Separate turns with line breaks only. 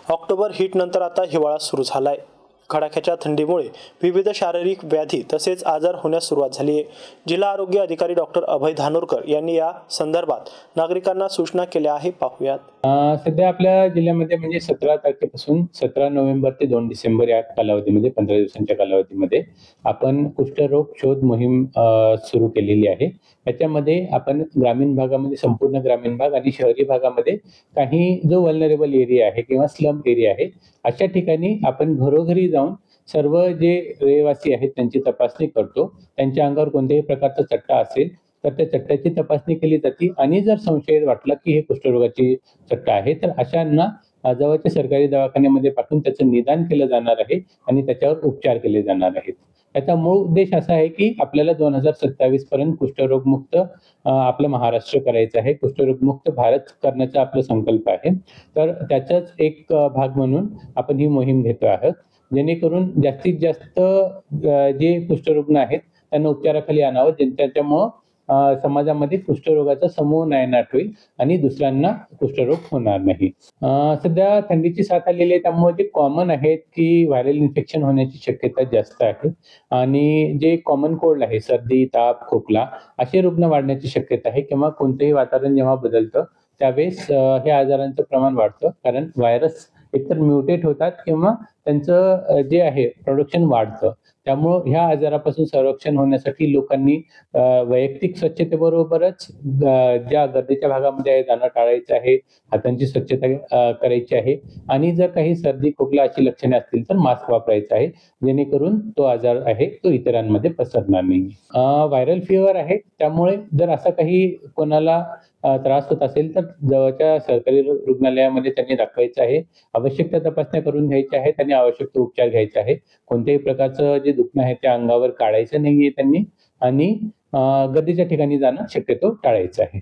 October हीटनंतर आता हिवाळा सुरू झालाय। कडाक्याच्या थंडीमुळे विविध शारीरिक व्याधी तसेच आजार होण्यास सुरुवात झाली आहे। जिल्हा आरोग्य अधिकारी डॉक्टर अभय धानोरकर यांनी या संदर्भात नागरिकांना सूचना केल्या आहे। पाहूयात।
सध्या आपल्या जिल्ह्यामध्ये म्हणजे 17 तारखेपासून 17 नोव्हेंबर ते 2 डिसेंबर या कालावधीमध्ये 15 दिवसांच्या कालावधीमध्ये आपण कुष्ठरोग शोध मोहीम सुरू केलेली आहे। याच्यामध्ये आपण ग्रामीण भागामध्ये संपूर्ण ग्रामीण भाग आणि शहरी भागामध्ये काही जो वल्नरेबल एरिया आहे किंवा स्लम एरिया आहे अशा ठिकाणी आपण घरोघरी जाऊन सर्व जे रहिवासी आहेत त्यांची तपासणी करतो। त्यांच्या अंगावर कोणत्याही प्रकारचा चट्टा असेल तर त्या चट्ट्याची तपासणी केली जाते आणि जर संशय वाटला की हे कुष्ठरोगाची चट्टा आहे तर अशांना जवळच्या सरकारी दवाखान्यामध्ये पाठवून त्याचं निदान केलं जाणार आहे आणि त्याच्यावर उपचार केले जाणार आहेत। याचा मूळ उद्देश असा आहे की आपल्याला 2027 पर्यंत कुष्ठरोग मुक्त आपलं महाराष्ट्र करायचं आहे। कुष्ठरोग मुक्त भारत करण्याचा आपला संकल्प आहे। तर त्याचाच एक भाग म्हणून आपण ही मोहीम घेतो आहोत, जेणेकरून जास्तीत जास्त जे कुष्ठरुग्ण आहेत त्यांना उपचाराखाली आणावं, त्याच्यामुळं समाजामध्ये कुष्ठरोगाचा समूह नायनाट होईल आणि दुसऱ्यांना कुष्ठरोग होणार नाही। सध्या थंडीची साथ आलेली आहे, त्यामुळे जे कॉमन आहेत की व्हायरल इन्फेक्शन होण्याची शक्यता जास्त आहे आणि जे कॉमन कोल्ड आहे सर्दी, ताप, खोकला असे रुग्ण वाढण्याची शक्यता आहे किंवा कोणतेही वातावरण जेव्हा बदलतं त्यावेळेस हे आजारांचं प्रमाण वाढतं, कारण व्हायरस एकतर म्युटेट होतात किंवा त्यांचं जे आहे प्रोडक्शन वाढतं। त्यामुळे ह्या आजारापासून संरक्षण होण्यासाठी लोकांनी वैयक्तिक स्वच्छतेबरोबरच ज्या गर्दीच्या भागामध्ये जाणं टाळायचं आहे, हातांची स्वच्छता करायची आहे आणि जर काही सर्दी, खोकला अशी लक्षणे असतील तर मास्क वापरायचा आहे, जेणेकरून तो आजार आहे तो इतरांमध्ये पसरणार नाही। व्हायरल फीवर आहे, त्यामुळे जर असा काही कोणाला त्रास होत असेल तर जवळच्या सरकारी रुग्णालयामध्ये त्यांनी दाखवायचं आहे, आवश्यक त्या तपासण्या करून घ्यायच्या आहेत आणि आवश्यक तो उपचार घ्यायचा आहे। कोणत्याही प्रकारचं जे दुखणं आहे त्या अंगावर काढायचं नाहीये त्यांनी आणि गर्दीच्या ठिकाणी जाणं शक्यतो टाळायचं आहे।